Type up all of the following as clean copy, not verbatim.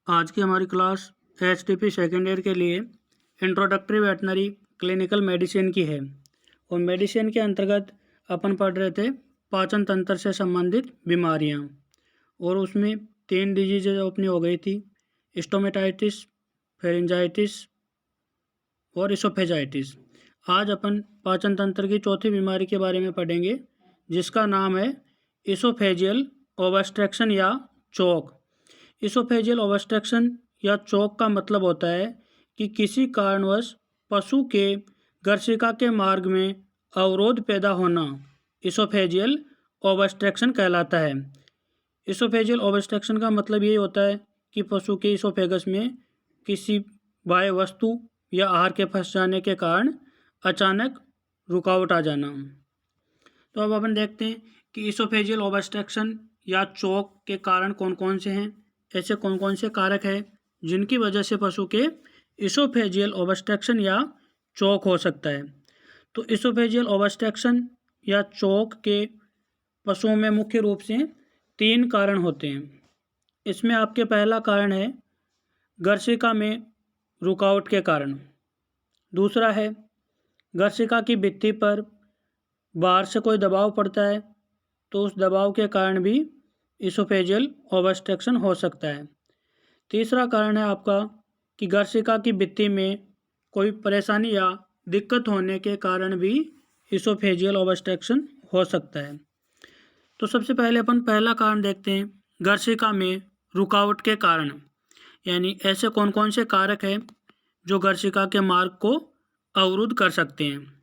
आज की हमारी क्लास HTP सेकेंड ईयर के लिए इंट्रोडक्टरी वेटनरी क्लिनिकल मेडिसिन की है। और मेडिसिन के अंतर्गत अपन पढ़ रहे थे पाचन तंत्र से संबंधित बीमारियां, और उसमें 3 डिजीज़ अपनी हो गई थी, स्टोमेटाइटिस, फेरिंजाइटिस और इसोफेजाइटिस। आज अपन पाचन तंत्र की चौथी बीमारी के बारे में पढ़ेंगे, जिसका नाम है इसोफेजियल ओब्स्ट्रक्शन या चोक। इसोफेजियल ओब्स्ट्रक्शन या चोक का मतलब होता है कि किसी कारणवश पशु के गर्शिका के मार्ग में अवरोध पैदा होना इसोफेजियल ओब्स्ट्रक्शन कहलाता है। इसोफेजियल ओब्स्ट्रक्शन का मतलब यही होता है कि पशु के इसोफेगस में किसी बाह्य वस्तु या आहार के फंस जाने के कारण अचानक रुकावट आ जाना। तो अब अपन देखते हैं कि इसोफेजियल ओब्स्ट्रक्शन या चोक के कारण कौन कौन से हैं। ऐसे कौन कौन से कारक हैं जिनकी वजह से पशु के इसोफेजियल ओब्स्ट्रक्शन या चोक हो सकता है। तो इसोफेजियल ओब्स्ट्रक्शन या चोक के पशुओं में मुख्य रूप से 3 कारण होते हैं। इसमें आपके पहला कारण है गर्शिका में रुकावट के कारण। दूसरा है गर्शिका की भित्ति पर बाहर से कोई दबाव पड़ता है, तो उस दबाव के कारण भी इसोफेजियल ओब्स्ट्रक्शन हो सकता है। तीसरा कारण है आपका कि गर्शिका की भित्ति में कोई परेशानी या दिक्कत होने के कारण भी इसोफेजियल ओब्स्ट्रक्शन हो सकता है। तो सबसे पहले अपन पहला कारण देखते हैं, गर्शिका में रुकावट के कारण। यानी ऐसे कौन कौन से कारक हैं जो गर्शिका के मार्ग को अवरुद्ध कर सकते हैं।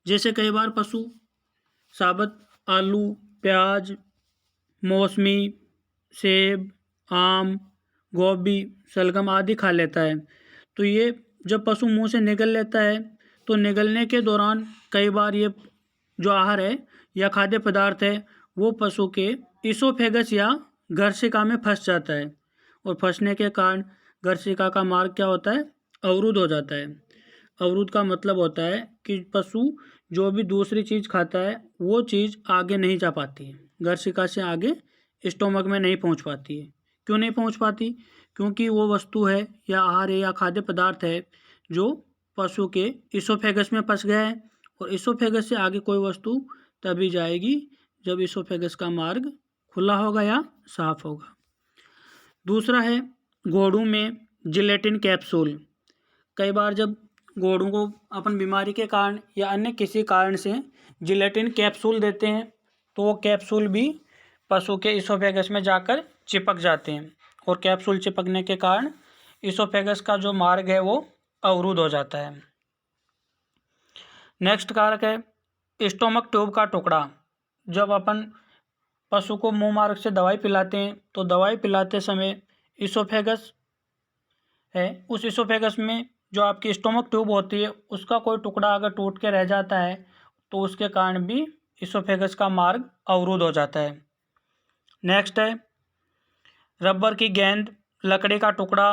जैसे कई बार पशु साबुत आलू, प्याज, मौसमी, सेब, आम, गोभी, शलगम आदि खा लेता है। तो ये जब पशु मुंह से निगल लेता है, तो निगलने के दौरान कई बार ये जो आहार है या खाद्य पदार्थ है वो पशु के इसोफेगस या गर्शिका में फंस जाता है, और फंसने के कारण गर्शिका का मार्ग क्या होता है, अवरुद्ध हो जाता है। अवरुद्ध का मतलब होता है कि पशु जो भी दूसरी चीज़ खाता है वो चीज़ आगे नहीं जा पाती है, गर्शिका से आगे स्टोमक में नहीं पहुंच पाती है। क्यों नहीं पहुंच पाती? क्योंकि वो वस्तु है या आहार है या खाद्य पदार्थ है जो पशु के इसोफेगस में फंस गया है, और इसोफेगस से आगे कोई वस्तु तभी जाएगी जब इसोफेगस का मार्ग खुला होगा या साफ होगा। दूसरा है घोड़ों में जिलेटिन कैप्सूल। कई बार जब घोड़ों को अपन बीमारी के कारण या अन्य किसी कारण से जिलेटिन कैप्सूल देते हैं, तो वो कैप्सूल भी पशु के इसोफेगस में जाकर चिपक जाते हैं, और कैप्सूल चिपकने के कारण इसोफेगस का जो मार्ग है वो अवरुद्ध हो जाता है। नेक्स्ट कारक है स्टोमक ट्यूब का टुकड़ा। जब अपन पशु को मुंह मार्ग से दवाई पिलाते हैं, तो दवाई पिलाते समय इसोफेगस है, उस इसोफेगस में जो आपकी स्टोमक ट्यूब होती है उसका कोई टुकड़ा अगर टूट के रह जाता है, तो उसके कारण भी इसोफेगस का मार्ग अवरुद्ध हो जाता है। नेक्स्ट है रबर की गेंद, लकड़ी का टुकड़ा।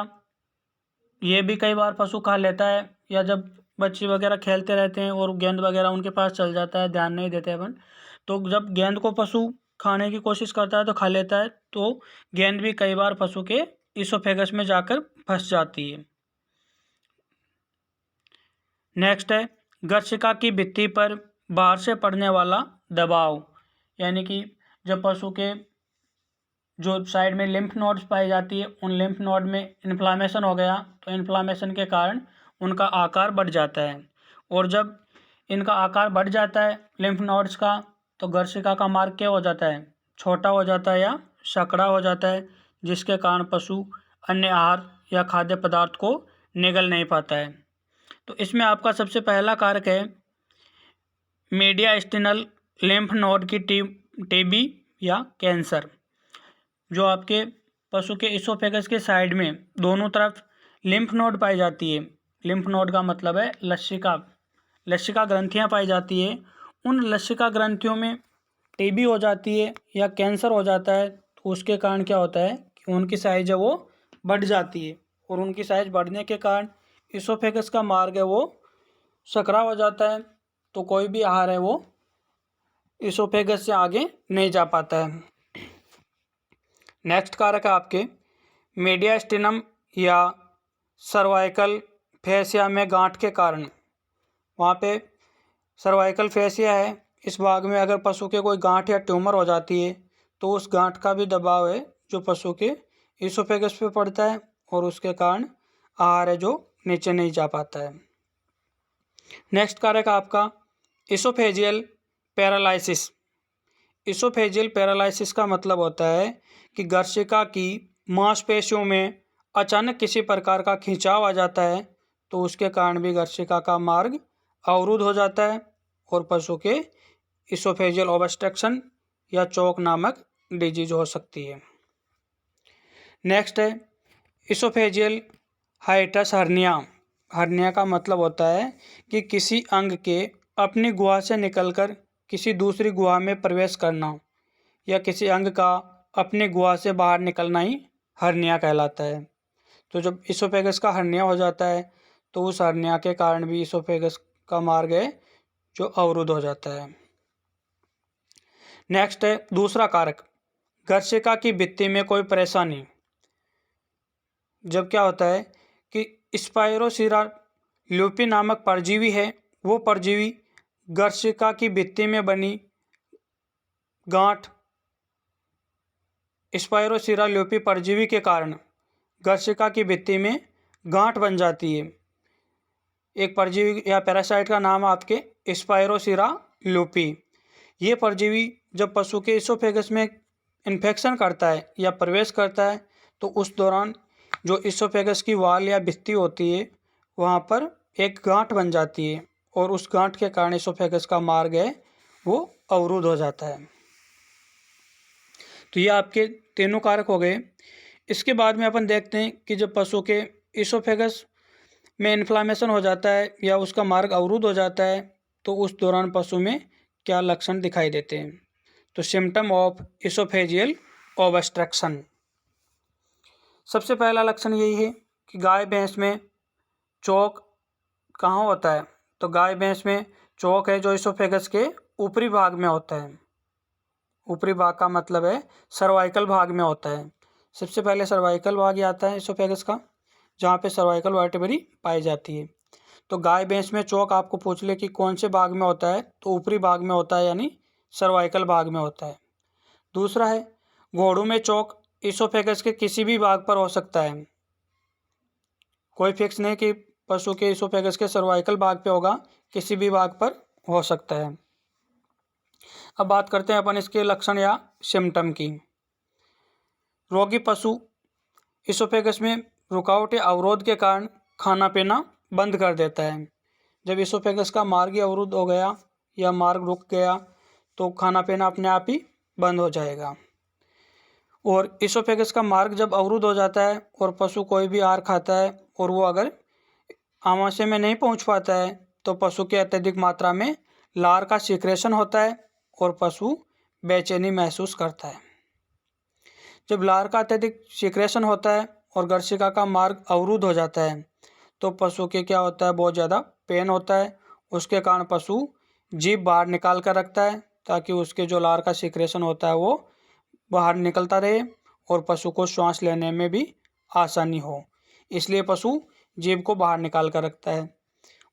ये भी कई बार पशु खा लेता है, या जब बच्चे वगैरह खेलते रहते हैं और गेंद वगैरह उनके पास चल जाता है, ध्यान नहीं देते अपन, तो जब गेंद को पशु खाने की कोशिश करता है तो खा लेता है, तो गेंद भी कई बार पशु के इसोफेगस में जाकर फंस जाती है। नेक्स्ट है गर्शिका की भित्ति पर बाहर से पड़ने वाला दबाव। यानी कि जब पशु के जो साइड में लिम्फ नोड्स पाई जाती है, उन लिम्फ नोड में इन्फ्लामेशन हो गया, तो इन्फ्लामेशन के कारण उनका आकार बढ़ जाता है, और जब इनका आकार बढ़ जाता है लिम्फ नोड्स का, तो गर्शिका का मार्ग क्या हो जाता है, छोटा हो जाता है या सकड़ा हो जाता है, जिसके कारण पशु अन्य आहार या खाद्य पदार्थ को निगल नहीं पाता है। तो इसमें आपका सबसे पहला कारक है मीडियास्टिनल लिम्फ नोड की टीबी या कैंसर। जो आपके पशु के इसोफेगस के साइड में दोनों तरफ लिम्फ नोड पाई जाती है, लिम्फ नोड का मतलब है लसिका ग्रंथियां पाई जाती है, उन लसिका ग्रंथियों में टीबी हो जाती है या कैंसर हो जाता है, तो उसके कारण क्या होता है कि उनकी साइज है वो बढ़ जाती है, और उनकी साइज बढ़ने के कारण इसोफेगस का मार्ग है वो सकरा हो जाता है, तो कोई भी आहार है वो इसोफेगस से आगे नहीं जा पाता है। नेक्स्ट कारक है आपके मीडियास्टिनम या सर्वाइकल फेसिया में गांठ के कारण, वहाँ पे सर्वाइकल फेसिया है, इस भाग में अगर पशु के कोई गांठ या ट्यूमर हो जाती है तो उस गांठ का भी दबाव है जो पशु के इसोफेगस पे पड़ता है और उसके कारण आहार है जो नीचे नहीं जा पाता है। नेक्स्ट कारक आपका इसोफेजियल पैरालाइसिस। इसोफेजियल पैरालाइसिस का मतलब होता है कि गर्शिका की मांसपेशियों में अचानक किसी प्रकार का खिंचाव आ जाता है तो उसके कारण भी गर्शिका का मार्ग अवरुद्ध हो जाता है और पशु के इसोफेजियल ऑब्स्ट्रक्शन या चोक नामक डिजीज हो सकती है। नेक्स्ट है इसोफेजियल हाइटस हर्निया। हर्निया का मतलब होता है कि किसी अंग के अपनी गुहा से निकलकर किसी दूसरी गुहा में प्रवेश करना या किसी अंग का अपनी गुहा से बाहर निकलना ही हर्निया कहलाता है। तो जब इसोफेगस का हर्निया हो जाता है तो उस हर्निया के कारण भी इसोफेगस का मार्ग है जो अवरुद्ध हो जाता है। नेक्स्ट है दूसरा कारक गर्शिका की भित्ति में कोई परेशानी। जब क्या होता है कि स्पाइरोसीरा ल्यूपी नामक परजीवी है, वो परजीवी गर्शिका की भित्ति में बनी गांठ, स्पाइरोसीरा ल्यूपी परजीवी के कारण गर्शिका की भित्ति में गांठ बन जाती है। एक परजीवी या पैरासाइट का नाम आपके स्पाइरोसीरा ल्यूपी। ये परजीवी जब पशु के इसोफेगस में इन्फेक्शन करता है या प्रवेश करता है तो उस दौरान जो इसोफेगस की वाल या भित्ति होती है वहाँ पर एक गांठ बन जाती है और उस गांठ के कारण इसोफेगस का मार्ग है वो अवरुद्ध हो जाता है। तो ये आपके तीनों कारक हो गए। इसके बाद में अपन देखते हैं कि जब पशु के इसोफेगस में इन्फ्लामेशन हो जाता है या उसका मार्ग अवरुद्ध हो जाता है तो उस दौरान पशु में क्या लक्षण दिखाई देते हैं। तो सिम्टम ऑफ इसोफेजियल ऑब्स्ट्रक्शन, सबसे पहला लक्षण यही है कि गाय भैंस में चोक कहाँ होता है। तो गाय भैंस में चोक है जो इसोफेगस के ऊपरी भाग में होता है। ऊपरी भाग का मतलब है सर्वाइकल भाग में होता है। सबसे पहले सर्वाइकल भाग ही आता है इसोफेगस का, जहाँ पे सर्वाइकल वर्टेब्री पाई जाती है। तो गाय भैंस में चोक आपको पूछ ले कि कौन से भाग में होता है तो ऊपरी भाग में होता है, यानी सर्वाइकल भाग में होता है। दूसरा है घोड़ों में चोक इसोफेगस के किसी भी भाग पर हो सकता है, कोई फिक्स नहीं कि पशु के इसोफेगस के सर्वाइकल भाग पे होगा, किसी भी भाग पर हो सकता है। अब बात करते हैं अपन इसके लक्षण या सिम्टम की। रोगी पशु इसोफेगस में रुकावट या अवरोध के कारण खाना पीना बंद कर देता है। जब इसोफेगस का मार्ग ही अवरुद्ध हो गया या मार्ग रुक गया तो खाना पीना अपने आप ही बंद हो जाएगा। और इसोफेगस का मार्ग जब अवरुद्ध हो जाता है और पशु कोई भी आहार खाता है और वो अगर आमाशय में नहीं पहुंच पाता है तो पशु के अत्यधिक मात्रा में लार का सीक्रेशन होता है और पशु बेचैनी महसूस करता है। जब लार का अत्यधिक सीक्रेशन होता है और गर्शिका का मार्ग अवरुद्ध हो जाता है तो पशु के क्या होता है, बहुत ज़्यादा पेन होता है। उसके कारण पशु जीभ बाहर निकाल कर रखता है ताकि उसके जो लार का सीक्रेशन होता है वो बाहर निकलता रहे और पशु को श्वास लेने में भी आसानी हो, इसलिए पशु जीभ को बाहर निकाल कर रखता है।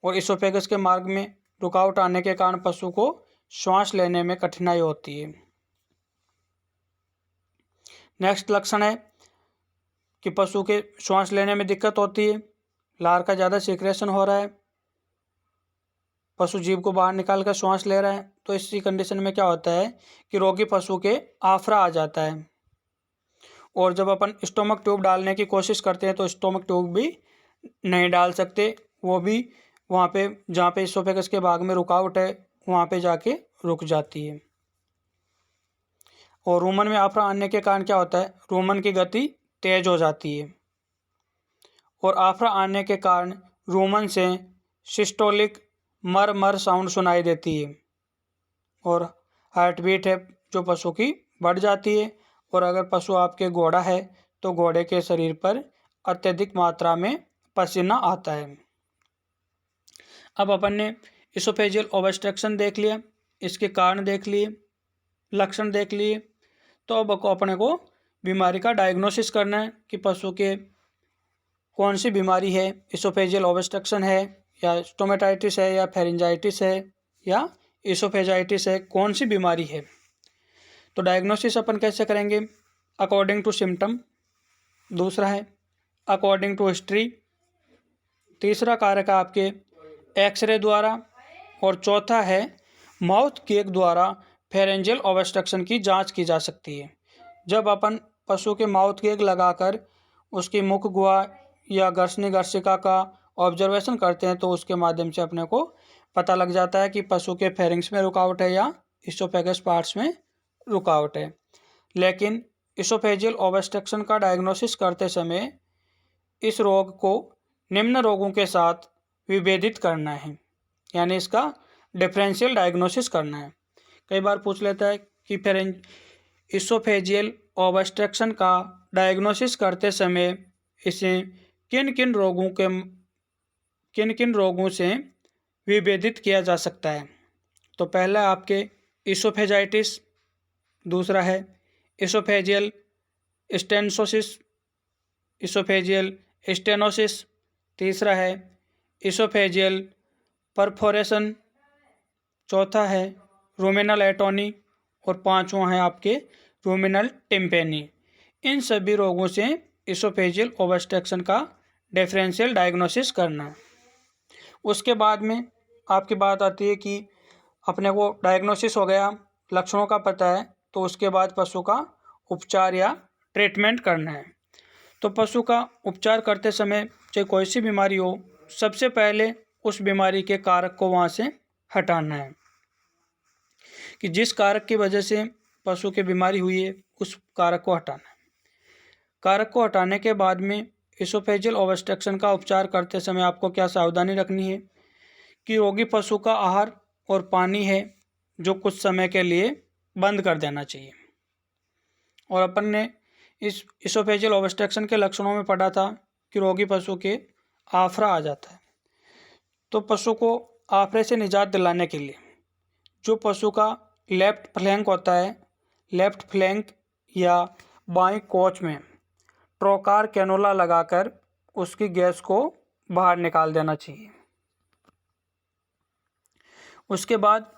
और इसोफेगस के मार्ग में रुकावट आने के कारण पशु को श्वास लेने में कठिनाई होती है। नेक्स्ट लक्षण है कि पशु के श्वास लेने में दिक्कत होती है, लार का ज़्यादा सीक्रेशन हो रहा है, पशु जीभ को बाहर निकाल कर श्वास ले रहा है। तो इसी कंडीशन में क्या होता है कि रोगी पशु के आफरा आ जाता है और जब अपन स्टोमक ट्यूब डालने की कोशिश करते हैं तो स्टोमक ट्यूब भी नहीं डाल सकते, वो भी वहाँ पे जहाँ पे इसोफेगस के भाग में रुकावट है वहाँ पे जाके रुक जाती है। और रूमन में आफरा आने के कारण क्या होता है, रूमन की गति तेज हो जाती है और आफरा आने के कारण रूमन से सिस्टोलिक मर मर साउंड सुनाई देती है और हार्ट बीट है जो पशु की बढ़ जाती है। और अगर पशु आपके घोड़ा है तो घोड़े के शरीर पर अत्यधिक मात्रा में पसीना आता है। अब अपन ने इसोफेजियल ऑब्स्ट्रक्शन देख लिया, इसके कारण देख लिए, लक्षण देख लिए, तो अब अपने को बीमारी का डायग्नोसिस करना है कि पशु के कौन सी बीमारी है, इसोफेजियल ऑब्स्ट्रक्शन है या स्टोमेटाइटिस है या फेरिंजाइटिस है या इसोफेजाइटिस है, कौन सी बीमारी है। तो डायग्नोसिस अपन कैसे करेंगे, अकॉर्डिंग टू सिम्टम, दूसरा है अकॉर्डिंग टू हिस्ट्री, तीसरा कारक है आपके एक्सरे द्वारा, और चौथा है माउथ केक द्वारा फेरेंजियल ऑब्स्ट्रक्शन की जांच की जा सकती है। जब अपन पशु के माउथ केक लगाकर उसकी मुख गुहा या घर्षणी घर्षिका का ऑब्जर्वेशन करते हैं तो उसके माध्यम से अपने को पता लग जाता है कि पशु के फेरिंग्स में रुकावट है या इसोफेगस पार्ट्स में रुकावट है। लेकिन इसोफेजियल ऑब्स्ट्रक्शन का डायग्नोसिस करते समय इस रोग को निम्न रोगों के साथ विभेदित करना है, यानी इसका डिफरेंशियल डायग्नोसिस करना है। कई बार पूछ लेता है कि इसोफेजियल ऑब्स्ट्रक्शन का डायग्नोसिस करते समय इसे किन किन रोगों से विभेदित किया जा सकता है। तो पहला आपके इसोफेजाइटिस, दूसरा है इसोफेजियल स्टेनोसिस, तीसरा है इसोफेजियल परफोरेशन, चौथा है रूमेनल एटोनी और पांचवा है आपके रूमेनल टिम्पेनी। इन सभी रोगों से इसोफेजियल ऑब्स्ट्रक्शन का डिफरेंशियल डायग्नोसिस करना। उसके बाद में आपकी बात आती है कि अपने को डायग्नोसिस हो गया, लक्षणों का पता है, तो उसके बाद पशु का उपचार या ट्रीटमेंट करना है। तो पशु का उपचार करते समय चाहे कोई सी बीमारी हो, सबसे पहले उस बीमारी के कारक को वहाँ से हटाना है कि जिस कारक की वजह से पशु की बीमारी हुई है उस कारक को हटाना है। कारक को हटाने के बाद में इसोफेजियल ऑब्स्ट्रक्शन का उपचार करते समय आपको क्या सावधानी रखनी है कि रोगी पशु का आहार और पानी है जो कुछ समय के लिए बंद कर देना चाहिए। और अपन ने इस इसोफेजियल ऑब्स्ट्रक्शन के लक्षणों में पढ़ा था कि रोगी पशु के आफरा आ जाता है। तो पशु को आफरे से निजात दिलाने के लिए जो पशु का लेफ्ट फ्लैंक होता है, लेफ्ट फ्लैंक या बाएं कोच में ट्रोकार कैनोला लगाकर उसकी गैस को बाहर निकाल देना चाहिए। उसके बाद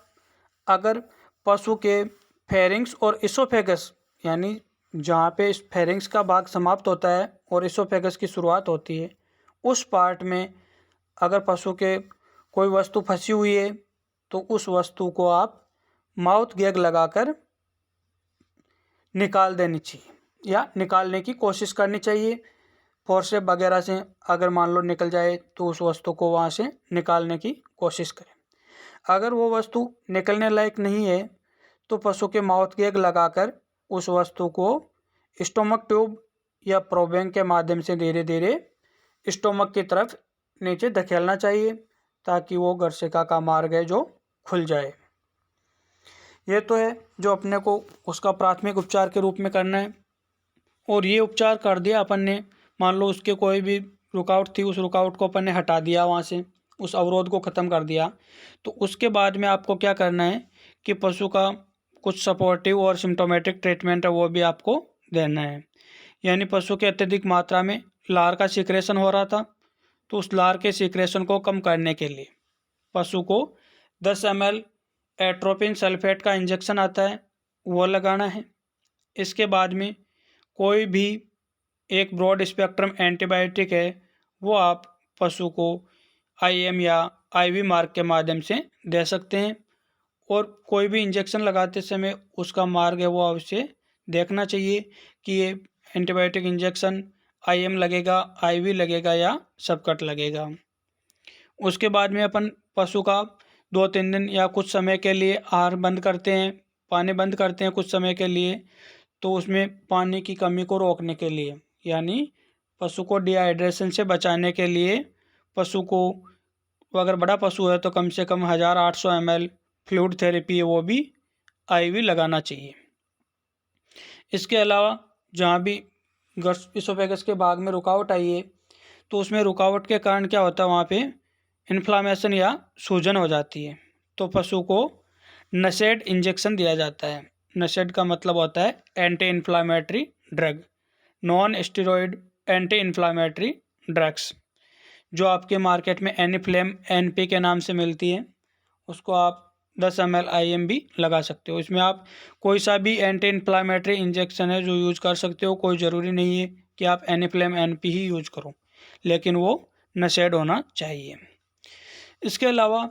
अगर पशु के फेरिंग्स और इसोफेगस, यानी जहाँ पे इस फेरिंग्स का भाग समाप्त होता है और इसोफेगस की शुरुआत होती है, उस पार्ट में अगर पशु के कोई वस्तु फंसी हुई है तो उस वस्तु को आप माउथ गैग लगाकर निकाल देनी चाहिए या निकालने की कोशिश करनी चाहिए। फोर्सेप वगैरह से अगर मान लो निकल जाए तो उस वस्तु को वहाँ से निकालने की कोशिश करें। अगर वो वस्तु निकलने लायक नहीं है तो पशु के माउथ गैग लगाकर उस वस्तु को स्टोमक ट्यूब या प्रोबेंग के माध्यम से धीरे धीरे स्टोमक की तरफ नीचे धकेलना चाहिए ताकि वो घर्षिका का मार्ग है जो खुल जाए। ये तो है जो अपने को उसका प्राथमिक उपचार के रूप में करना है। और ये उपचार कर दिया अपन ने, मान लो उसके कोई भी रुकावट थी, उस रुकावट को अपन ने हटा दिया, वहाँ से उस अवरोध को ख़त्म कर दिया, तो उसके बाद में आपको क्या करना है कि पशु का कुछ सपोर्टिव और सिम्टोमेटिक ट्रीटमेंट है वो भी आपको देना है। यानी पशु के अत्यधिक मात्रा में लार का सीक्रेशन हो रहा था, तो उस लार के सीक्रेशन को कम करने के लिए पशु को 10 ml एट्रोपिन सल्फेट का इंजेक्शन आता है वो लगाना है। इसके बाद में कोई भी एक ब्रॉड स्पेक्ट्रम एंटीबायोटिक है वो आप पशु को IM या IV मार्ग के माध्यम से दे सकते हैं। और कोई भी इंजेक्शन लगाते समय उसका मार्ग है वो अवश्य देखना चाहिए कि ये एंटीबायोटिक इंजेक्शन IM लगेगा, IV लगेगा या सबकट लगेगा। उसके बाद में अपन पशु का 2-3 दिन या कुछ समय के लिए आहार बंद करते हैं, पानी बंद करते हैं कुछ समय के लिए। तो उसमें पानी की कमी को रोकने के लिए, यानी पशु को डिहाइड्रेशन से बचाने के लिए पशु को, अगर बड़ा पशु है तो कम से कम 1800 ml फ्लूइड थेरेपी है वो भी IV लगाना चाहिए। इसके अलावा जहाँ भी इसोफेगस के भाग में रुकावट आई है तो उसमें रुकावट के कारण क्या होता है, वहाँ पे इन्फ्लामेशन या सूजन हो जाती है, तो पशु को नसेड इंजेक्शन दिया जाता है। नसेड का मतलब होता है anti inflammatory drug, non steroid anti inflammatory drugs, जो आपके मार्केट में एनीफ्लेम एनपी के नाम से मिलती है, उसको आप 10 ml IM भी लगा सकते हो। इसमें आप कोई सा भी एंटी इन्फ्लामेटरी इंजेक्शन है जो यूज़ कर सकते हो, कोई ज़रूरी नहीं है कि आप एनीफ्लेम एनपी ही यूज़ करो, लेकिन वो नशेड होना चाहिए। इसके अलावा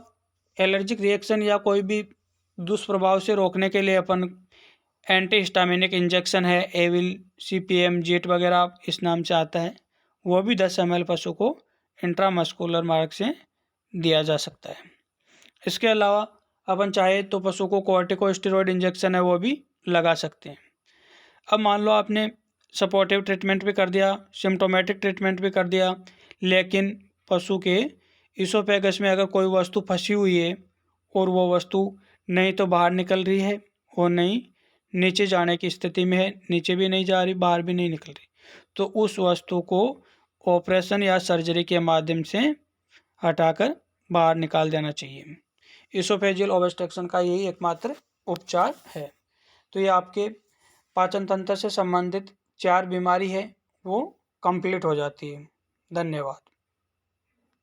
एलर्जिक रिएक्शन या कोई भी दुष्प्रभाव से रोकने के लिए अपन एंटी हिस्टामिनिक इंजेक्शन है, एविल, CPM, जेट वगैरह इस नाम से आता है, वो भी 10 ml पशु को इंट्रामस्कुलर मार्ग से दिया जा सकता है। इसके अलावा अपन चाहे तो पशु को कॉर्टिकोस्टेरॉइड इंजेक्शन है वो भी लगा सकते हैं। अब मान लो आपने सपोर्टिव ट्रीटमेंट भी कर दिया, सिम्टोमेटिक ट्रीटमेंट भी कर दिया, लेकिन पशु के इसोफेगस में अगर कोई वस्तु फंसी हुई है और वो वस्तु नहीं तो बाहर निकल रही है और नहीं नीचे जाने की स्थिति में है, नीचे भी नहीं जा रही, बाहर भी नहीं निकल रही, तो उस वस्तु को ऑपरेशन या सर्जरी के माध्यम से हटाकर बाहर निकाल देना चाहिए। इसोफेजियल ऑब्स्ट्रक्शन का यही एकमात्र उपचार है। तो ये आपके पाचन तंत्र से संबंधित 4 बीमारी है वो कंप्लीट हो जाती है। धन्यवाद।